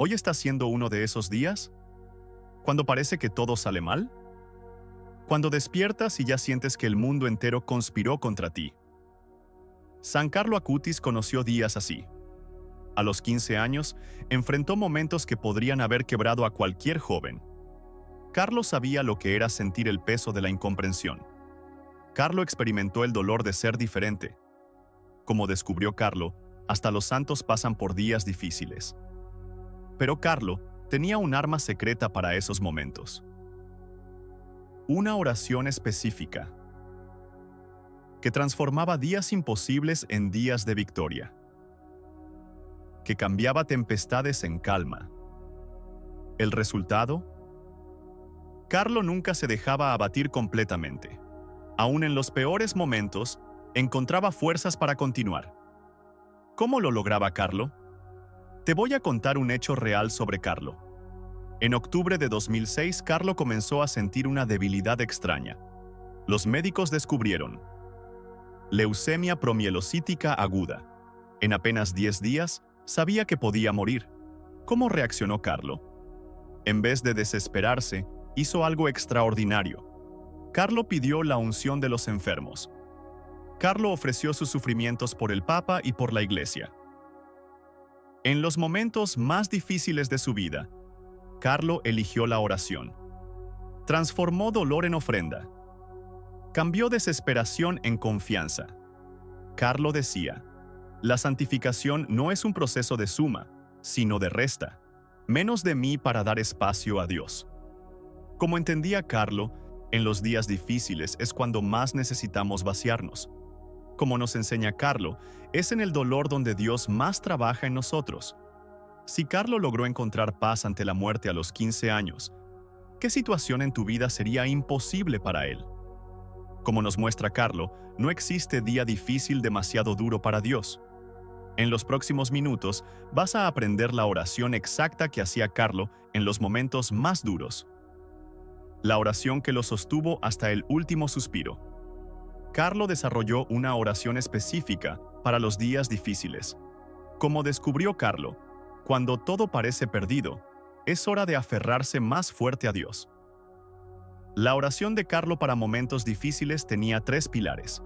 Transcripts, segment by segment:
¿Hoy está siendo uno de esos días? ¿Cuando parece que todo sale mal? Cuando despiertas y ya sientes que el mundo entero conspiró contra ti. San Carlo Acutis conoció días así. A los 15 años, enfrentó momentos que podrían haber quebrado a cualquier joven. Carlo sabía lo que era sentir el peso de la incomprensión. Carlo experimentó el dolor de ser diferente. Como descubrió Carlo, hasta los santos pasan por días difíciles. Pero Carlo tenía un arma secreta para esos momentos. Una oración específica que transformaba días imposibles en días de victoria, que cambiaba tempestades en calma. ¿El resultado? Carlo nunca se dejaba abatir completamente. Aún en los peores momentos, encontraba fuerzas para continuar. ¿Cómo lo lograba Carlo? Te voy a contar un hecho real sobre Carlo. En octubre de 2006, Carlo comenzó a sentir una debilidad extraña. Los médicos descubrieron leucemia promielocítica aguda. En apenas 10 días, sabía que podía morir. ¿Cómo reaccionó Carlo? En vez de desesperarse, hizo algo extraordinario. Carlo pidió la unción de los enfermos. Carlo ofreció sus sufrimientos por el Papa y por la Iglesia. En los momentos más difíciles de su vida, Carlo eligió la oración. Transformó dolor en ofrenda. Cambió desesperación en confianza. Carlo decía, la santificación no es un proceso de suma, sino de resta. Menos de mí para dar espacio a Dios. Como entendía Carlo, en los días difíciles es cuando más necesitamos vaciarnos. Como nos enseña Carlo, es en el dolor donde Dios más trabaja en nosotros. Si Carlo logró encontrar paz ante la muerte a los 15 años, ¿qué situación en tu vida sería imposible para él? Como nos muestra Carlo, no existe día difícil demasiado duro para Dios. En los próximos minutos vas a aprender la oración exacta que hacía Carlo en los momentos más duros. La oración que lo sostuvo hasta el último suspiro. Carlo desarrolló una oración específica para los días difíciles. Como descubrió Carlo, cuando todo parece perdido, es hora de aferrarse más fuerte a Dios. La oración de Carlo para momentos difíciles tenía 3 pilares.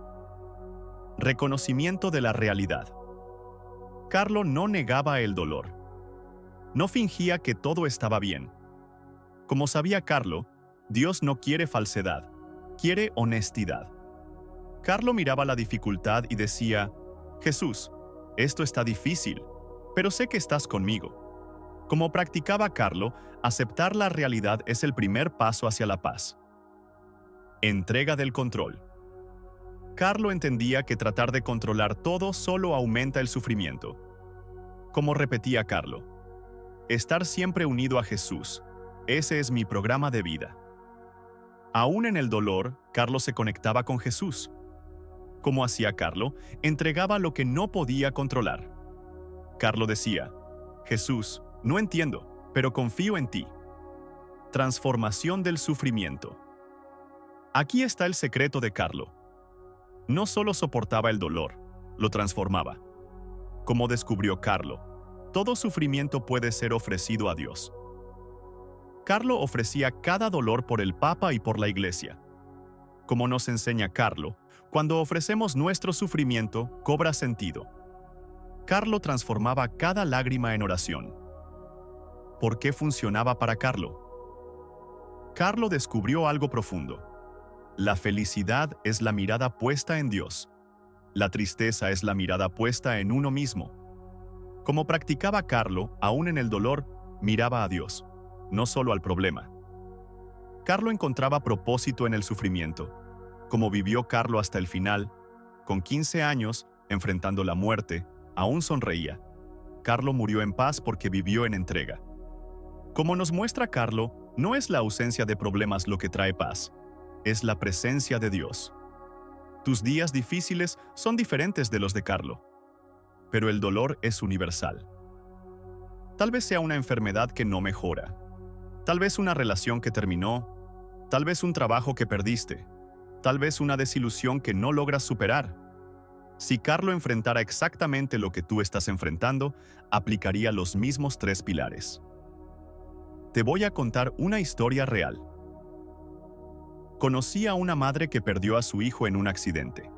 Reconocimiento de la realidad. Carlo no negaba el dolor. No fingía que todo estaba bien. Como sabía Carlo, Dios no quiere falsedad, quiere honestidad. Carlo miraba la dificultad y decía, Jesús, esto está difícil, pero sé que estás conmigo. Como practicaba Carlo, aceptar la realidad es el primer paso hacia la paz. Entrega del control. Carlo entendía que tratar de controlar todo solo aumenta el sufrimiento. Como repetía Carlo, estar siempre unido a Jesús, ese es mi programa de vida. Aún en el dolor, Carlo se conectaba con Jesús. Como hacía Carlo, entregaba lo que no podía controlar. Carlo decía, Jesús, no entiendo, pero confío en ti. Transformación del sufrimiento. Aquí está el secreto de Carlo. No solo soportaba el dolor, lo transformaba. Como descubrió Carlo, todo sufrimiento puede ser ofrecido a Dios. Carlo ofrecía cada dolor por el Papa y por la Iglesia. Como nos enseña Carlo, cuando ofrecemos nuestro sufrimiento, cobra sentido. Carlo transformaba cada lágrima en oración. ¿Por qué funcionaba para Carlo? Carlo descubrió algo profundo. La felicidad es la mirada puesta en Dios. La tristeza es la mirada puesta en uno mismo. Como practicaba Carlo, aún en el dolor, miraba a Dios, no solo al problema. Carlo encontraba propósito en el sufrimiento. Como vivió Carlo hasta el final, con 15 años, enfrentando la muerte, aún sonreía. Carlo murió en paz porque vivió en entrega. Como nos muestra Carlo, no es la ausencia de problemas lo que trae paz, es la presencia de Dios. Tus días difíciles son diferentes de los de Carlo, pero el dolor es universal. Tal vez sea una enfermedad que no mejora, tal vez una relación que terminó, tal vez un trabajo que perdiste, tal vez una desilusión que no logras superar. Si Carlo enfrentara exactamente lo que tú estás enfrentando, aplicaría los mismos 3 pilares. Te voy a contar una historia real. Conocí a una madre que perdió a su hijo en un accidente.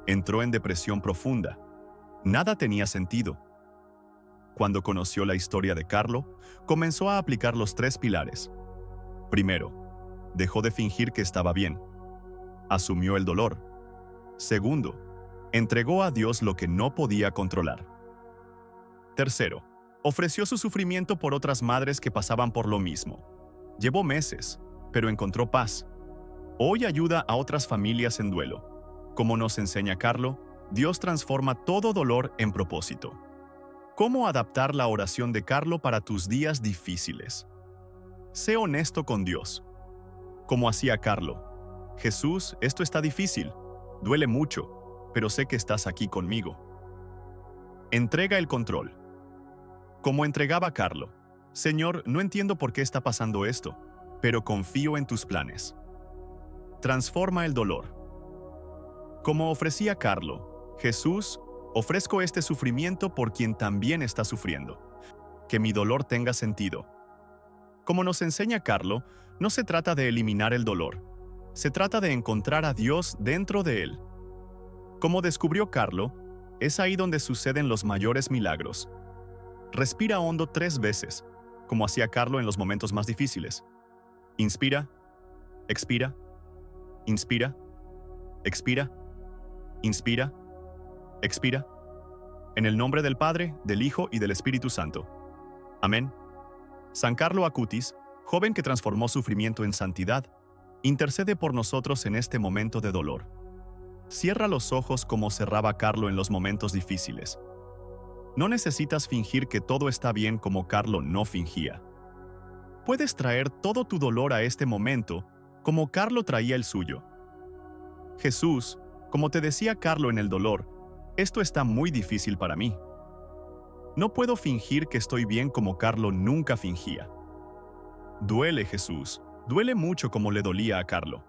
Entró en depresión profunda. Nada tenía sentido. Cuando conoció la historia de Carlo, comenzó a aplicar los 3 pilares. Primero, dejó de fingir que estaba bien. Asumió el dolor. Segundo, entregó a Dios lo que no podía controlar. Tercero, ofreció su sufrimiento por otras madres que pasaban por lo mismo. Llevó meses, pero encontró paz. Hoy ayuda a otras familias en duelo. Como nos enseña Carlo, Dios transforma todo dolor en propósito. ¿Cómo adaptar la oración de Carlo para tus días difíciles? Sé honesto con Dios. Como hacía Carlo: Jesús, esto está difícil, duele mucho, pero sé que estás aquí conmigo. Entrega el control. Como entregaba Carlo: Señor, no entiendo por qué está pasando esto, pero confío en tus planes. Transforma el dolor. Como ofrecía Carlo: Jesús, ofrezco este sufrimiento por quien también está sufriendo. Que mi dolor tenga sentido. Como nos enseña Carlo, no se trata de eliminar el dolor. Se trata de encontrar a Dios dentro de él. Como descubrió Carlo, es ahí donde suceden los mayores milagros. Respira hondo 3 veces, como hacía Carlo en los momentos más difíciles. Inspira, expira, inspira, expira, inspira, expira. En el nombre del Padre, del Hijo y del Espíritu Santo. Amén. San Carlo Acutis, joven que transformó sufrimiento en santidad, intercede por nosotros en este momento de dolor. Cierra los ojos como cerraba Carlo en los momentos difíciles. No necesitas fingir que todo está bien como Carlo no fingía. Puedes traer todo tu dolor a este momento como Carlo traía el suyo. Jesús, como te decía Carlo en el dolor, esto está muy difícil para mí. No puedo fingir que estoy bien como Carlo nunca fingía. Duele, Jesús, duele mucho como le dolía a Carlo.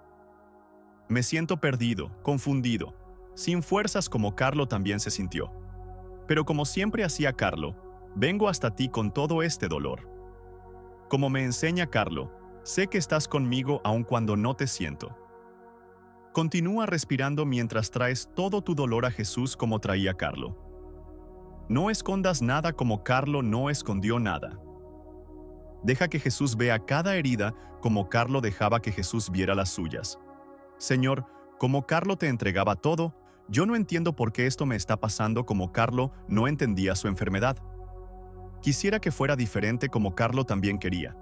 Me siento perdido, confundido, sin fuerzas como Carlo también se sintió. Pero como siempre hacía Carlo, vengo hasta ti con todo este dolor. Como me enseña Carlo, sé que estás conmigo aun cuando no te siento. Continúa respirando mientras traes todo tu dolor a Jesús como traía Carlo. No escondas nada como Carlo no escondió nada. Deja que Jesús vea cada herida como Carlo dejaba que Jesús viera las suyas. Señor, como Carlo te entregaba todo, yo no entiendo por qué esto me está pasando como Carlo no entendía su enfermedad. Quisiera que fuera diferente como Carlo también quería.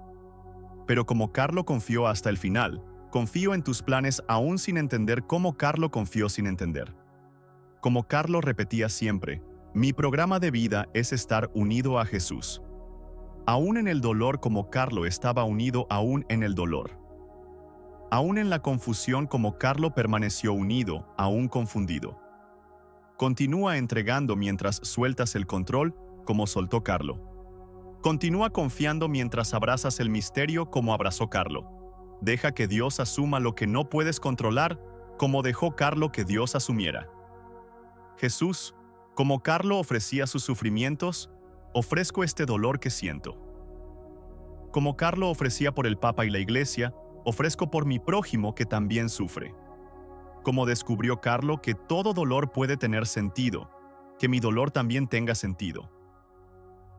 Pero como Carlo confió hasta el final, confío en tus planes aún sin entender cómo Carlo confió sin entender. Como Carlo repetía siempre, mi programa de vida es estar unido a Jesús. Aún en el dolor como Carlo estaba unido aún en el dolor. Aún en la confusión como Carlo permaneció unido, aún confundido. Continúa entregando mientras sueltas el control, como soltó Carlo. Continúa confiando mientras abrazas el misterio como abrazó Carlo. Deja que Dios asuma lo que no puedes controlar, como dejó Carlo que Dios asumiera. Jesús, como Carlo ofrecía sus sufrimientos, ofrezco este dolor que siento. Como Carlo ofrecía por el Papa y la Iglesia, ofrezco por mi prójimo que también sufre. Como descubrió Carlo que todo dolor puede tener sentido, que mi dolor también tenga sentido.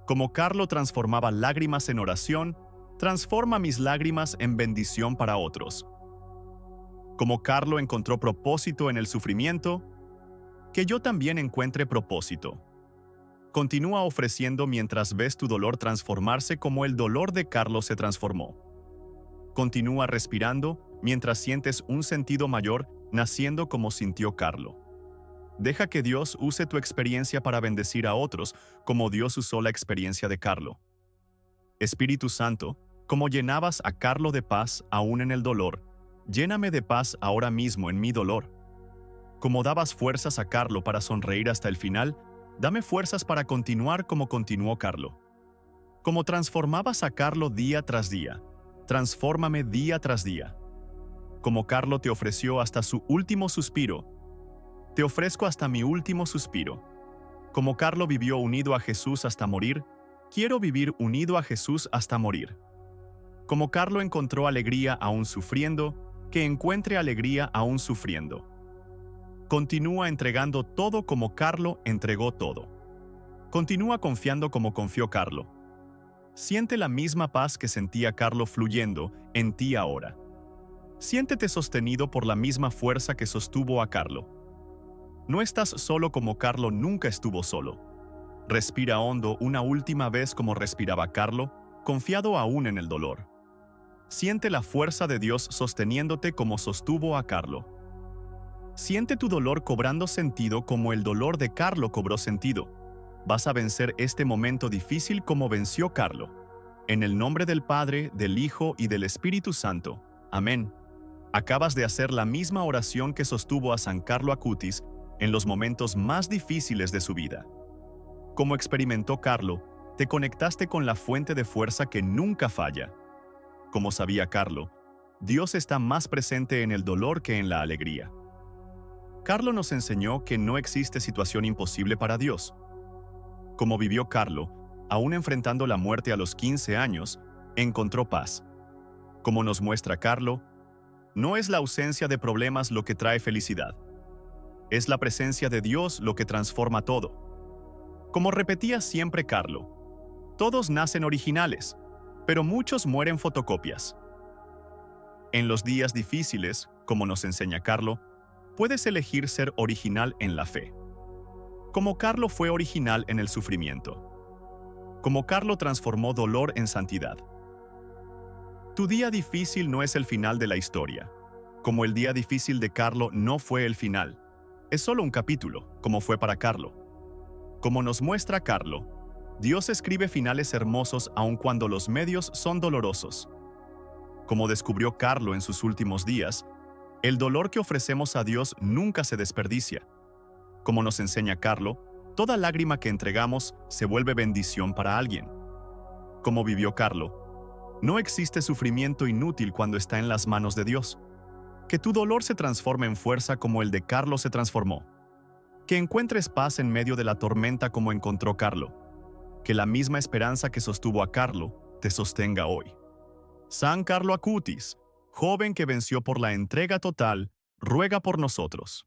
Como Carlo transformaba lágrimas en oración, transforma mis lágrimas en bendición para otros. Como Carlo encontró propósito en el sufrimiento, que yo también encuentre propósito. Continúa ofreciendo mientras ves tu dolor transformarse como el dolor de Carlo se transformó. Continúa respirando mientras sientes un sentido mayor naciendo como sintió Carlo. Deja que Dios use tu experiencia para bendecir a otros, como Dios usó la experiencia de Carlo. Espíritu Santo, como llenabas a Carlo de paz aún en el dolor, lléname de paz ahora mismo en mi dolor. Como dabas fuerzas a Carlo para sonreír hasta el final, dame fuerzas para continuar como continuó Carlo. Como transformabas a Carlo día tras día, transfórmame día tras día. Como Carlo te ofreció hasta su último suspiro, Te ofrezco hasta mi último suspiro. Como Carlo vivió unido a Jesús hasta morir, quiero vivir unido a Jesús hasta morir. Como Carlo encontró alegría aún sufriendo, que encuentre alegría aún sufriendo. Continúa entregando todo como Carlo entregó todo. Continúa confiando como confió Carlo. Siente la misma paz que sentía Carlo fluyendo en ti ahora. Siéntete sostenido por la misma fuerza que sostuvo a Carlo. No estás solo como Carlo nunca estuvo solo. Respira hondo una última vez como respiraba Carlo, confiado aún en el dolor. Siente la fuerza de Dios sosteniéndote como sostuvo a Carlo. Siente tu dolor cobrando sentido como el dolor de Carlo cobró sentido. Vas a vencer este momento difícil como venció Carlo. En el nombre del Padre, del Hijo y del Espíritu Santo. Amén. Acabas de hacer la misma oración que sostuvo a San Carlo Acutis en los momentos más difíciles de su vida. Como experimentó Carlo, te conectaste con la fuente de fuerza que nunca falla. Como sabía Carlo, Dios está más presente en el dolor que en la alegría. Carlo nos enseñó que no existe situación imposible para Dios. Como vivió Carlo, aún enfrentando la muerte a los 15 años, encontró paz. Como nos muestra Carlo, no es la ausencia de problemas lo que trae felicidad. Es la presencia de Dios lo que transforma todo. Como repetía siempre Carlo, todos nacen originales, pero muchos mueren fotocopias. En los días difíciles, como nos enseña Carlo, puedes elegir ser original en la fe. Como Carlo fue original en el sufrimiento. Como Carlo transformó dolor en santidad. Tu día difícil no es el final de la historia. Como el día difícil de Carlo no fue el final. Es solo un capítulo, como fue para Carlo. Como nos muestra Carlo, Dios escribe finales hermosos aun cuando los medios son dolorosos. Como descubrió Carlo en sus últimos días, el dolor que ofrecemos a Dios nunca se desperdicia. Como nos enseña Carlo, toda lágrima que entregamos se vuelve bendición para alguien. Como vivió Carlo, no existe sufrimiento inútil cuando está en las manos de Dios. Que tu dolor se transforme en fuerza como el de Carlo se transformó. Que encuentres paz en medio de la tormenta como encontró Carlo. Que la misma esperanza que sostuvo a Carlo te sostenga hoy. San Carlo Acutis, joven que venció por la entrega total, ruega por nosotros.